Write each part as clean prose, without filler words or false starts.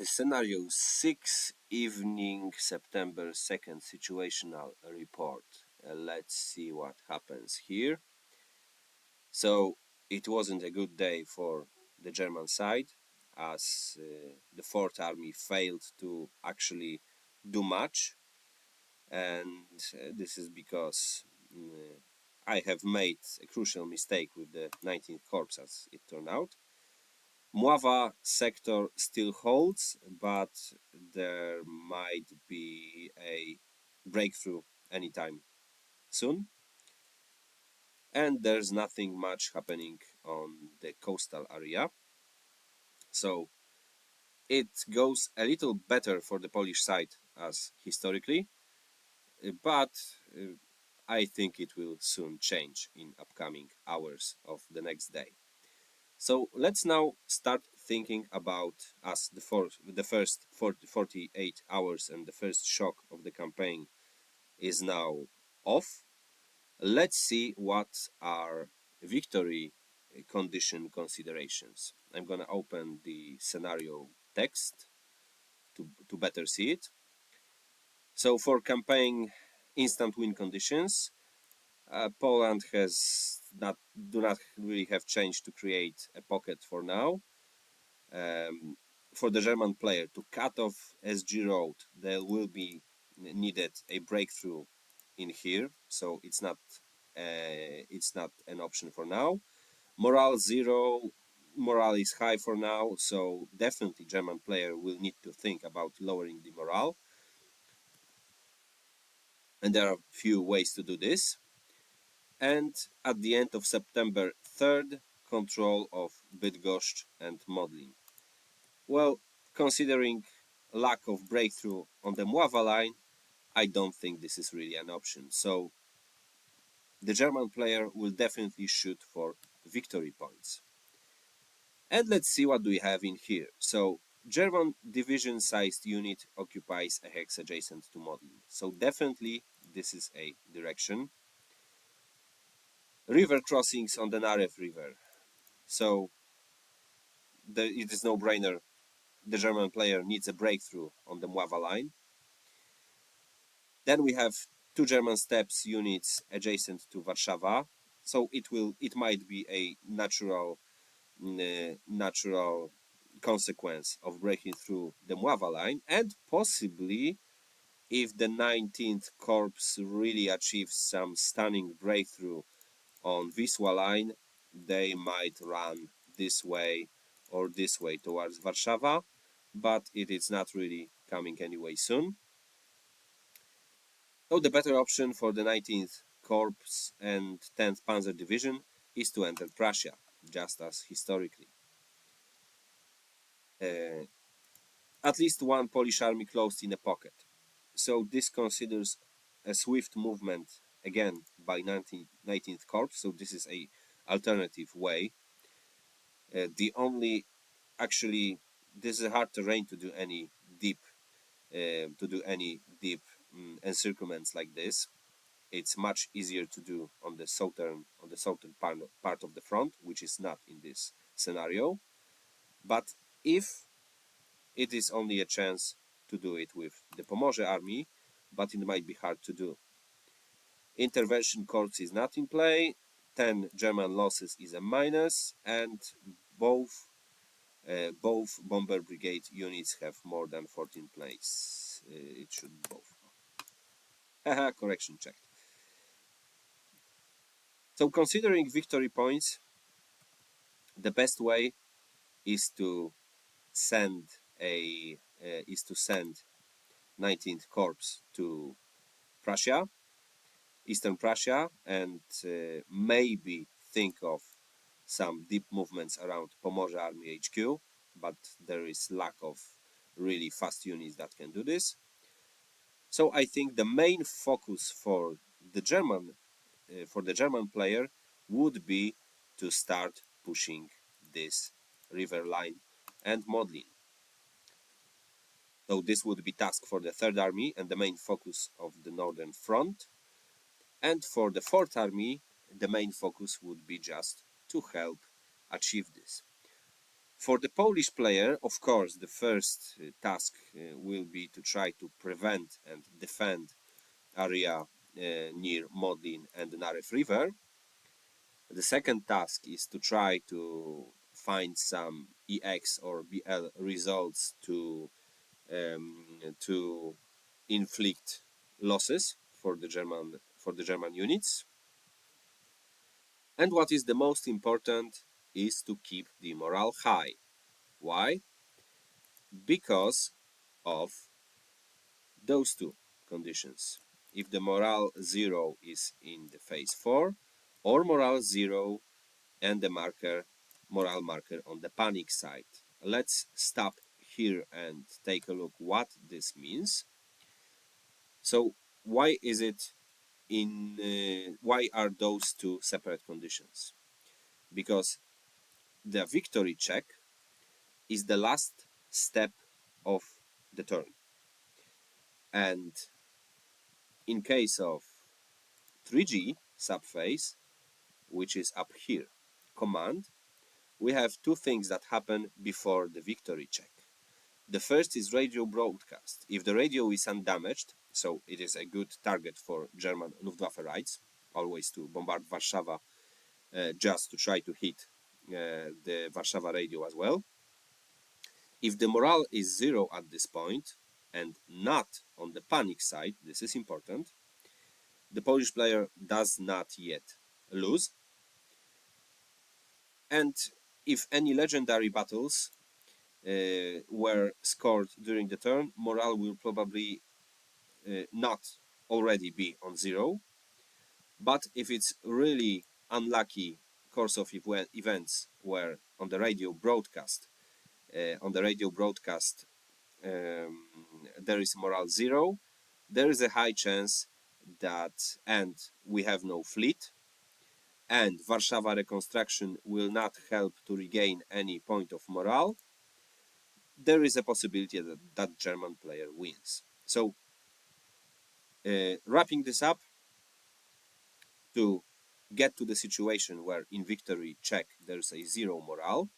Scenario 6, evening, September 2nd, situational report. Let's see what happens here. So it wasn't a good day for the German side, as the Fourth Army failed to actually do much, and this is because I have made a crucial mistake with the 19th Corps, as it turned out. Mława sector still holds, but there might be a breakthrough anytime soon. And there's nothing much happening on the coastal area. So it goes a little better for the Polish side as historically, but I think it will soon change in upcoming hours of the next day. So let's now start thinking about as the first 48 hours and the first shock of the campaign is now off. Let's see what are victory condition considerations. I'm going to open the scenario text to better see it. So for campaign instant win conditions, Poland do not really have changed to create a pocket for now. For the German player to cut off SG road, there will be needed a breakthrough in here, so it's not an option for now. Morale 0, morale is high for now, so definitely German player will need to think about lowering the morale, and there are a few ways to do this. And at the end of September 3rd, control of Bydgoszcz and Modlin. Well, considering lack of breakthrough on the Mława line, I don't think this is really an option. So the German player will definitely shoot for victory points. And let's see what do we have in here. So German division-sized unit occupies a hex adjacent to Modlin. So definitely this is a direction. River crossings on the Narew River. So it is no-brainer. The German player needs a breakthrough on the Mława line. Then we have two German steps units adjacent to Warszawa. So it might be a natural consequence of breaking through the Mława line, and possibly if the 19th Corps really achieves some stunning breakthrough on Wisła line, they might run this way or this way towards Warszawa, but it is not really coming anyway soon. So the better option for the 19th Corps and 10th Panzer Division is to enter Prussia, just as historically. At least one Polish army closed in a pocket. So this considers a swift movement again by 19th Corps. So this is a alternative way. This is a hard terrain to do any deep encirclements like this. It's much easier to do on the southern part of the front, which is not in this scenario. But if it is only a chance to do it with the Pomorze army, but it might be hard to do. Intervention corps is not in play, 10 German losses is a minus, and both bomber brigade units have more than 14 planes. It should both. Haha, correction checked. So considering victory points, the best way is to send 19th Corps to Prussia, Eastern Prussia, and maybe think of some deep movements around Pomorze Army HQ, but there is lack of really fast units that can do this. So I think the main focus for the German player would be to start pushing this river line and Modlin. So this would be task for the Third Army and the main focus of the Northern Front. And for the Fourth Army, the main focus would be just to help achieve this. For the Polish player, of course, the first task will be to try to prevent and defend area near Modlin and Narew River. The second task is to try to find some EX or BL results to inflict losses for the German units. And what is the most important is to keep the morale high. Why? Because of those two conditions. If the morale 0 is in the phase 4, or morale 0 and the morale marker on the panic side. Let's stop here and take a look what this means. So why is it why are those two separate conditions? Because the victory check is the last step of the turn. And in case of 3G subphase, which is up here, command, we have two things that happen before the victory check. The first is radio broadcast. If the radio is undamaged, so it is a good target for German Luftwaffe rights, always to bombard Warszawa, just to try to hit the Warszawa radio as well. If the morale is 0 at this point, and not on the panic side, this is important, the Polish player does not yet lose. And if any legendary battles were scored during the turn, morale will probably not already be on 0. But if it's really unlucky course of events where on the radio broadcast, there is morale 0, there is a high chance that, and we have no fleet, and Warszawa reconstruction will not help to regain any point of morale, there is a possibility that that German player wins. So, wrapping this up, to get to the situation where in victory check there's a 0 morale.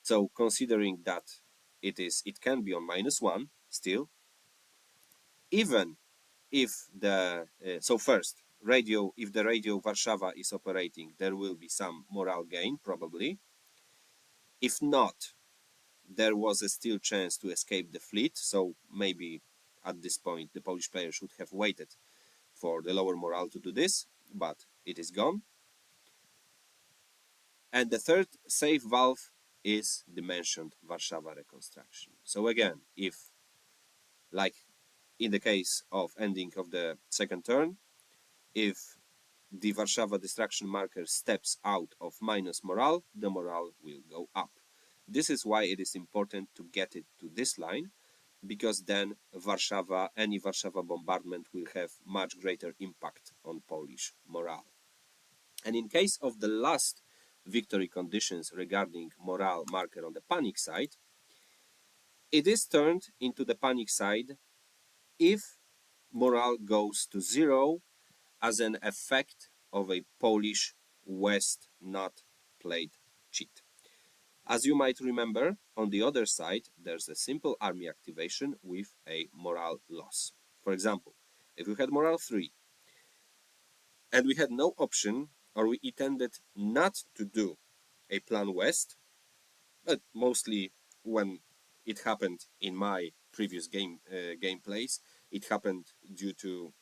So considering that it can be on -1 still, even if the so first radio, if the radio Warszawa is operating, there will be some morale gain probably. If not, there was a still chance to escape the fleet, so maybe at this point the Polish player should have waited for the lower morale to do this, but it is gone. And the third safe valve is the mentioned Warszawa reconstruction. So again, if, like in the case of ending of the second turn, if the Warszawa destruction marker steps out of minus morale, the morale will go up. This is why it is important to get it to this line, because then any Warszawa bombardment will have much greater impact on Polish morale. And in case of the last victory conditions regarding morale marker on the panic side, it is turned into the panic side if morale goes to 0 as an effect of a Polish West not played cheat. As you might remember, on the other side, there's a simple army activation with a morale loss. For example, if we had morale 3 and we had no option, or we intended not to do a plan West, but mostly when it happened in my previous gameplays, it happened due to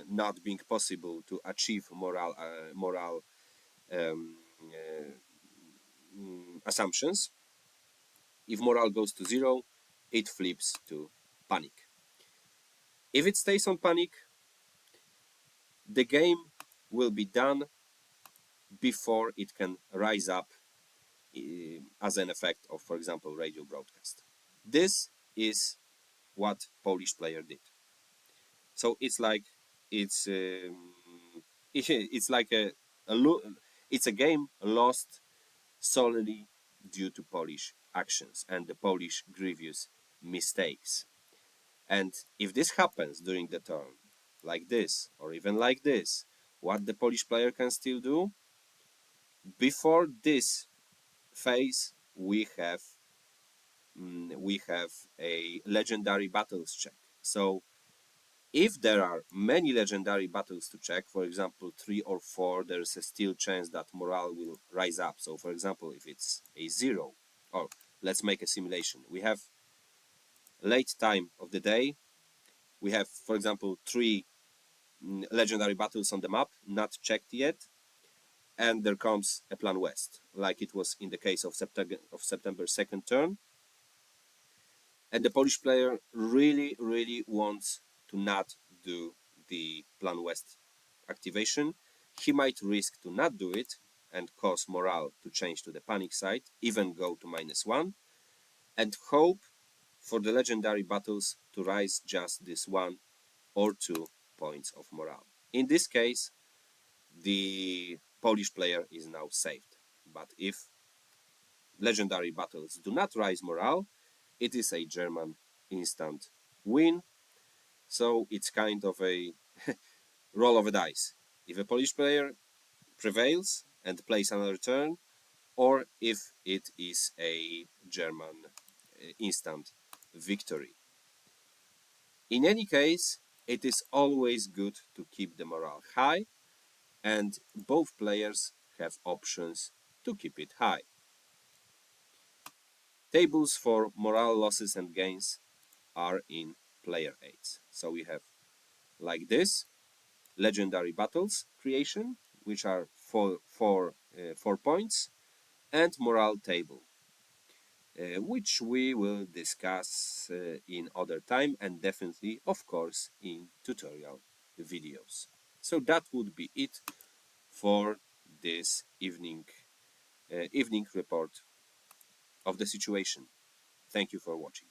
not being possible to achieve morale assumptions. If morale goes to 0, it flips to panic. If it stays on panic, the game will be done before it can rise up as an effect of, for example, radio broadcast. This is what Polish player did. So it's like it's it's like it's a game lost solely due to Polish actions and the Polish grievous mistakes. And if this happens during the turn, like this, or even like this, what the Polish player can still do? Before this phase we have a legendary battles check. So if there are many legendary battles to check, for example 3 or 4, there's a still chance that morale will rise up. So for example, if it's a 0, or let's make a simulation, we have late time of the day, we have for example 3 legendary battles on the map not checked yet, and there comes a plan west, like it was in the case of September 2nd turn, and the Polish player really wants to not do the plan west activation. He might risk to not do it and cause morale to change to the panic side, even go to -1, and hope for the legendary battles to rise just this 1 or 2 points of morale. In this case, the Polish player is now saved. But if legendary battles do not rise morale, it is a German instant win. So it's kind of a roll of a dice. If a Polish player prevails and plays another turn, or if it is a German instant victory. In any case, it is always good to keep the morale high, and both players have options to keep it high. Tables for morale losses and gains are in player aids. So we have like this legendary battles creation, which are 4 points, and morale table, which we will discuss in other time, and definitely of course in tutorial videos. So that would be it for this evening report of the situation. Thank you for watching.